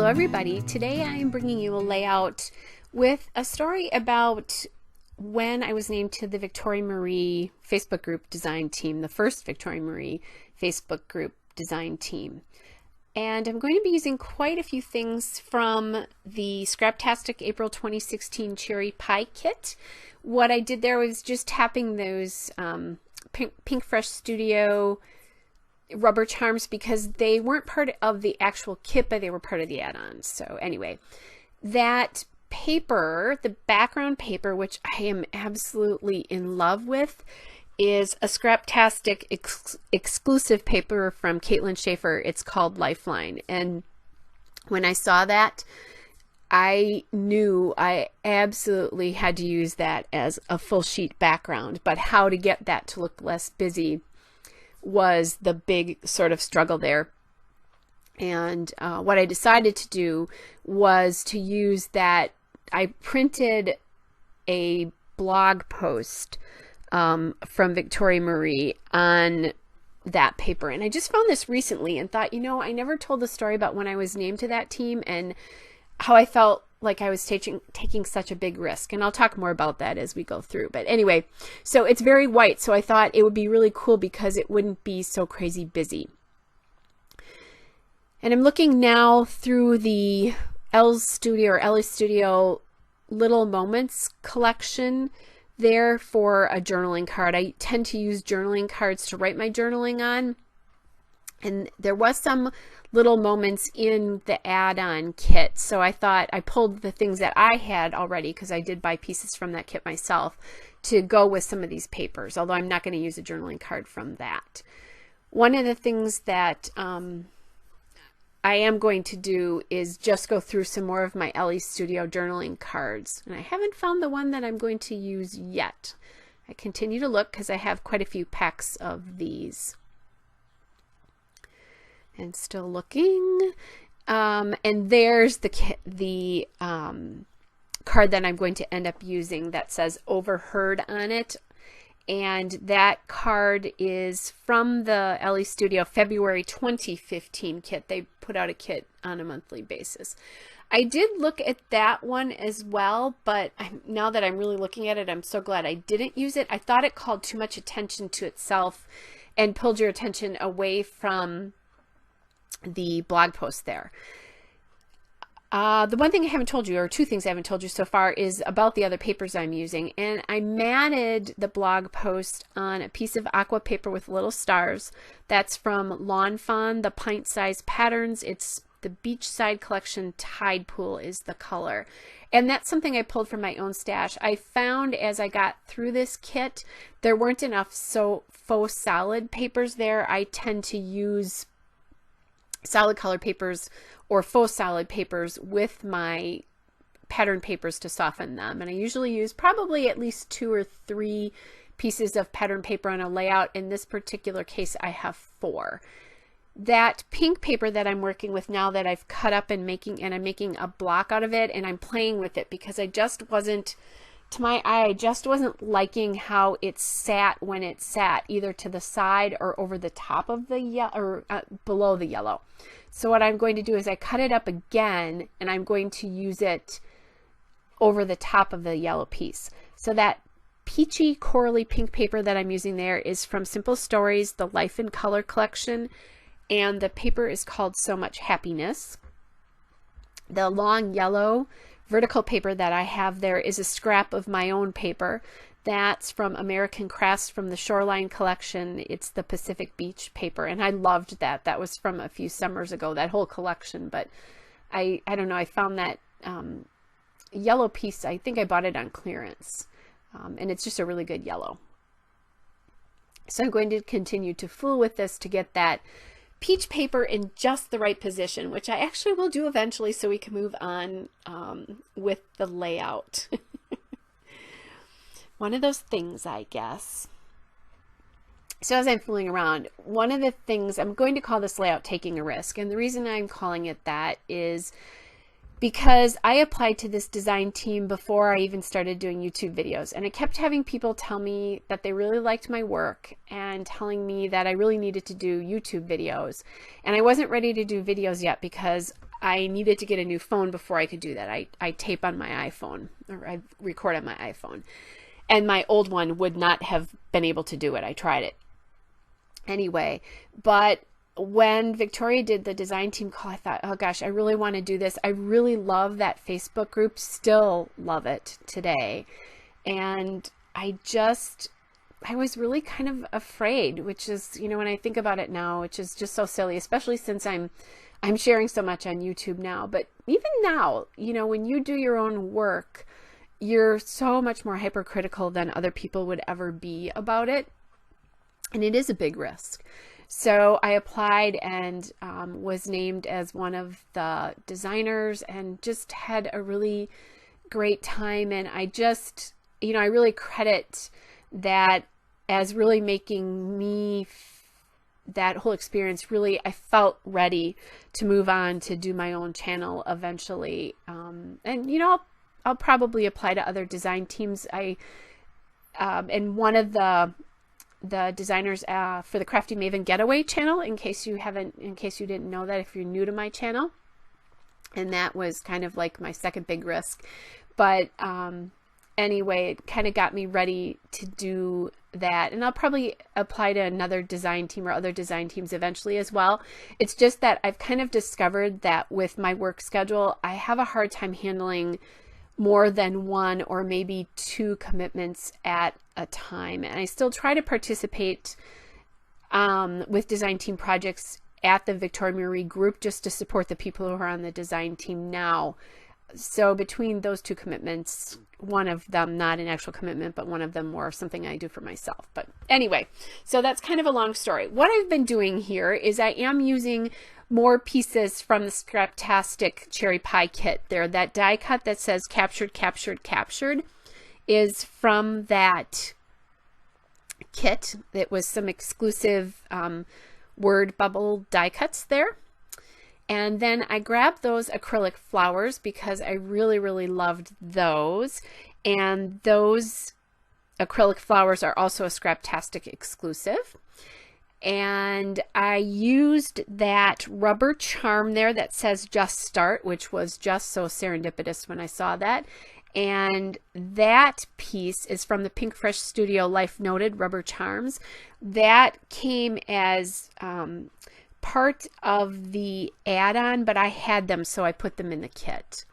Hello everybody, today I am bringing you a layout with a story about when I was named to the Victoria Marie Facebook group design team, the first Victoria Marie Facebook group design team. And I'm going to be using quite a few things from the Scraptastic April 2016 Cherry Pie Kit. What I did there was just tapping those Pink Fresh Studio rubber charms because they weren't part of the actual kit, but they were part of the add-ons. So anyway, that paper, the background paper, which I am absolutely in love with, is a Scraptastic exclusive paper from Caitlin Schaefer. It's called Lifeline. And when I saw that, I knew I absolutely had to use that as a full sheet background, but how to get that to look less busy was the big sort of struggle there. And what I decided to do was to use that. I printed a blog post from Victoria Marie on that paper, and I just found this recently and thought, you know, I never told the story about when I was named to that team and how I felt like I was taking such a big risk, and I'll talk more about that as we go through. But anyway, so it's very white, so I thought it would be really cool because it wouldn't be so crazy busy. And I'm looking now through the Ellie Studio Little Moments collection there for a journaling card. I tend to use journaling cards to write my journaling on, and there was some little moments in the add-on kit, so I thought I pulled the things that I had already, because I did buy pieces from that kit myself, to go with some of these papers, although I'm not going to use a journaling card from that. One of the things that I am going to do is just go through some more of my Ellie Studio journaling cards, and I haven't found the one that I'm going to use yet. I continue to look because I have quite a few packs of these. And still looking, and there's the card that I'm going to end up using that says Overheard on it, and that card is from the Ellie Studio February 2015 kit. They put out a kit on a monthly basis. I did look at that one as well, but now that I'm really looking at it, I'm so glad I didn't use it. I thought it called too much attention to itself and pulled your attention away from the blog post there. The one thing I haven't told you, or two things I haven't told you so far, is about the other papers I'm using. And I matted the blog post on a piece of aqua paper with little stars. That's from Lawn Fawn, the pint size patterns. It's the Beachside Collection Tide Pool is the color. And that's something I pulled from my own stash. I found as I got through this kit, there weren't enough faux solid papers there. I tend to use solid color papers or faux solid papers with my pattern papers to soften them, and I usually use probably at least 2 or 3 pieces of pattern paper on a layout. In this particular case I have 4. That pink paper that I'm working with now, that I've cut up and I'm making a block out of it, and I'm playing with it because I just wasn't, to my eye, I just wasn't liking how it sat when it sat either to the side or over the top of the yellow, or below the yellow. So what I'm going to do is I cut it up again, and I'm going to use it over the top of the yellow piece. So that peachy corally pink paper that I'm using there is from Simple Stories, the Life in Color collection, and the paper is called So Much Happiness. The long yellow vertical paper that I have there is a scrap of my own paper. That's from American Crafts from the Shoreline collection. It's the Pacific Beach paper, and I loved that. That was from a few summers ago, that whole collection, but I don't know, I found that yellow piece, I think I bought it on clearance, and it's just a really good yellow. So I'm going to continue to fool with this to get that peach paper in just the right position, which I actually will do eventually so we can move on with the layout. One of those things, I guess. So as I'm fooling around, one of the things, I'm going to call this layout Taking a Risk, and the reason I'm calling it that is because I applied to this design team before I even started doing YouTube videos, and I kept having people tell me that they really liked my work and telling me that I really needed to do YouTube videos. And I wasn't ready to do videos yet because I needed to get a new phone before I could do that. I tape on my iPhone, or I record on my iPhone. And my old one would not have been able to do it. I tried it. Anyway, but when Victoria did the design team call, I thought, oh gosh, I really want to do this. I really love that Facebook group, still love it today. And I was really kind of afraid, which is, you know, when I think about it now, which is just so silly, especially since I'm sharing so much on YouTube now. But even now, you know, when you do your own work, you're so much more hypercritical than other people would ever be about it. And it is a big risk. So I applied and was named as one of the designers and just had a really great time. And I just, you know, I really credit that as really making me, that whole experience, really, I felt ready to move on to do my own channel eventually. And, you know, I'll probably apply to other design teams. And one of the designers for the Crafty Maven Getaway channel, in case you didn't know that, if you're new to my channel, and that was kind of like my second big risk. But anyway, it kind of got me ready to do that, and I'll probably apply to another design team or other design teams eventually as well. It's just that I've kind of discovered that with my work schedule, I have a hard time handling more than one or maybe two commitments at a time. And I still try to participate with design team projects at the Victoria Marie group, just to support the people who are on the design team now. So between those two commitments, one of them not an actual commitment, but one of them more something I do for myself. But anyway, so that's kind of a long story. What I've been doing here is I am using more pieces from the Scraptastic Cherry Pie kit there. That die cut that says captured, captured, captured is from that kit. It was some exclusive word bubble die cuts there. And then I grabbed those acrylic flowers because I really, really loved those. And those acrylic flowers are also a Scraptastic exclusive. And I used that rubber charm there that says Just Start, which was just so serendipitous when I saw that. And that piece is from the Pink Fresh Studio Life Noted rubber charms. That came as part of the add-on, but I had them, so I put them in the kit.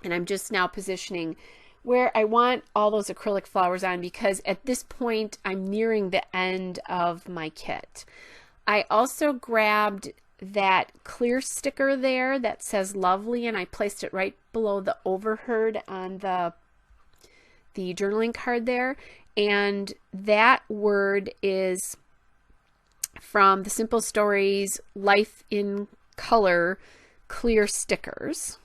And I'm just now positioning where I want all those acrylic flowers on, because at this point I'm nearing the end of my kit. I also grabbed that clear sticker there that says lovely, and I placed it right below the overheard on the journaling card there. And that word is from the Simple Stories Life in Color clear stickers.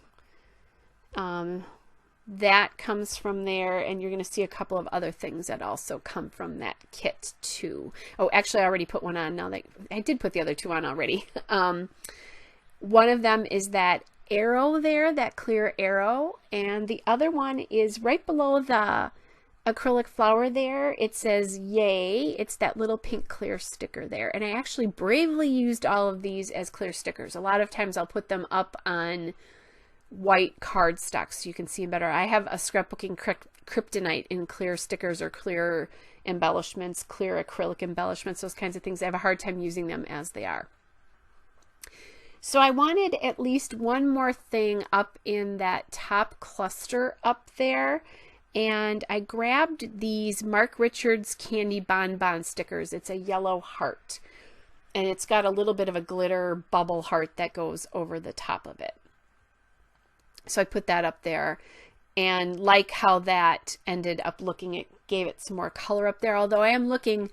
That comes from there, and you're going to see a couple of other things that also come from that kit too. Oh, actually I already put one on now. That I did put the other two on already. One of them is that arrow there, that clear arrow, and the other one is right below the acrylic flower there. It says yay. It's that little pink clear sticker there, and I actually bravely used all of these as clear stickers. A lot of times I'll put them up on white cardstock so you can see them better. I have a scrapbooking kryptonite in clear stickers or clear embellishments, clear acrylic embellishments, those kinds of things. I have a hard time using them as they are. So I wanted at least one more thing up in that top cluster up there, and I grabbed these Mark Richards Candy Bonbon stickers. It's a yellow heart, and it's got a little bit of a glitter bubble heart that goes over the top of it. So I put that up there, and like how that ended up looking, it gave it some more color up there. Although I am looking,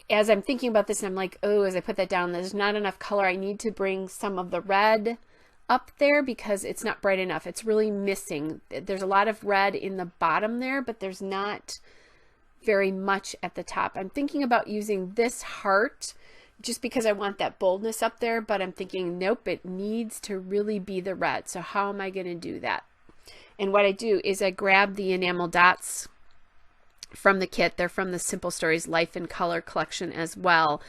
as I'm thinking about this, and I'm like, oh, as I put that down, there's not enough color. I need to bring some of the red up there because it's not bright enough. It's really missing. There's a lot of red in the bottom there, but there's not very much at the top. I'm thinking about using this heart just because I want that boldness up there, but I'm thinking, nope, it needs to really be the red. So how am I going to do that? And what I do is I grab the enamel dots from the kit. They're from the Simple Stories Life in Color collection as well.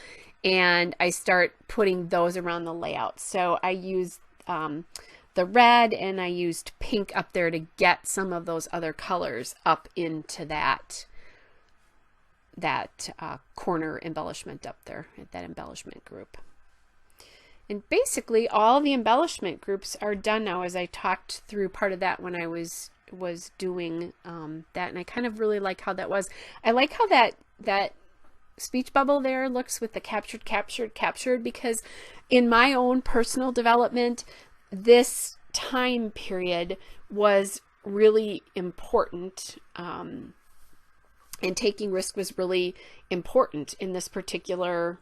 And I start putting those around the layout. So I use the red, and I used pink up there to get some of those other colors up into that corner embellishment up there, that embellishment group. And basically all the embellishment groups are done now, as I talked through part of that when I was doing that, and I kind of really like how that was. I like how that speech bubble there looks with the captured, because in my own personal development, this time period was really important, and taking risk was really important in this particular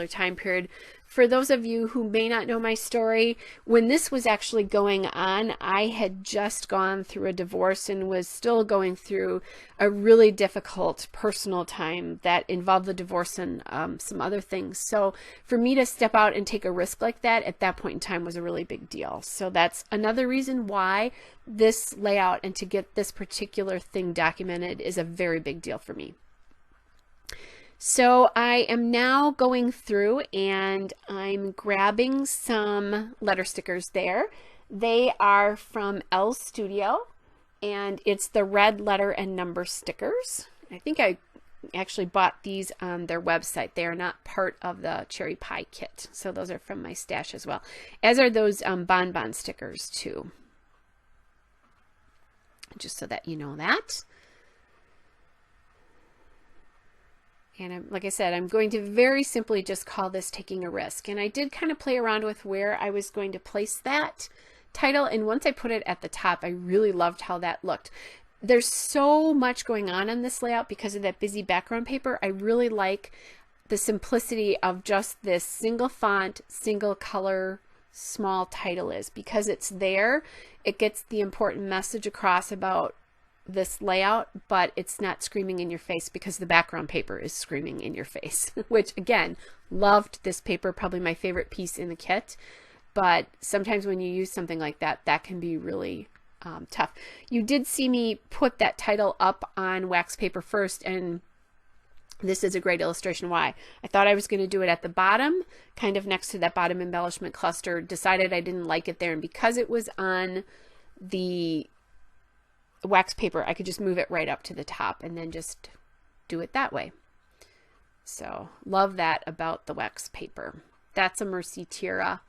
time period. For those of you who may not know my story, when this was actually going on, I had just gone through a divorce and was still going through a really difficult personal time that involved the divorce and some other things. So for me to step out and take a risk like that at that point in time was a really big deal. So that's another reason why this layout and to get this particular thing documented is a very big deal for me. So I am now going through and I'm grabbing some letter stickers there. They are from L Studio, and it's the red letter and number stickers. I think I actually bought these on their website. They are not part of the cherry pie kit. So those are from my stash as well, as are those bonbon stickers too. Just so that you know that. And like I said, I'm going to very simply just call this taking a risk. And I did kind of play around with where I was going to place that title. And once I put it at the top, I really loved how that looked. There's so much going on in this layout because of that busy background paper. I really like the simplicity of just this single font, single color, small title is. Because it's there, it gets the important message across about this layout, but it's not screaming in your face because the background paper is screaming in your face, which again, loved this paper, probably my favorite piece in the kit. But sometimes when you use something like that, that can be really tough. You did see me put that title up on wax paper first, and this is a great illustration why. I thought I was going to do it at the bottom, kind of next to that bottom embellishment cluster, decided I didn't like it there, and because it was on the wax paper, I could just move it right up to the top and then just do it that way. So love that about the wax paper. That's a Mercy Tira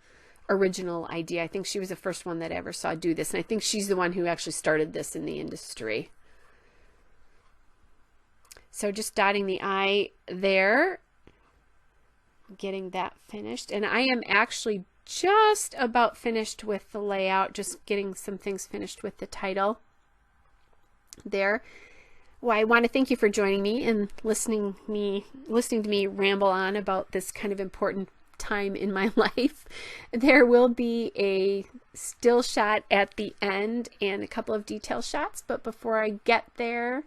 original idea. I think she was the first one that I ever saw do this, and I think she's the one who actually started this in the industry. So just dotting the I there, getting that finished, and I am actually just about finished with the layout, just getting some things finished with the title there. Well, I want to thank you for joining me and listening to me ramble on about this kind of important time in my life. There will be a still shot at the end and a couple of detail shots, but before I get there,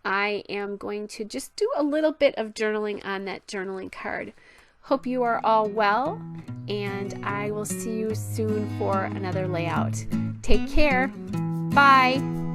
I am going to just do a little bit of journaling on that journaling card. Hope you are all well, and I will see you soon for another layout. Take care. Bye.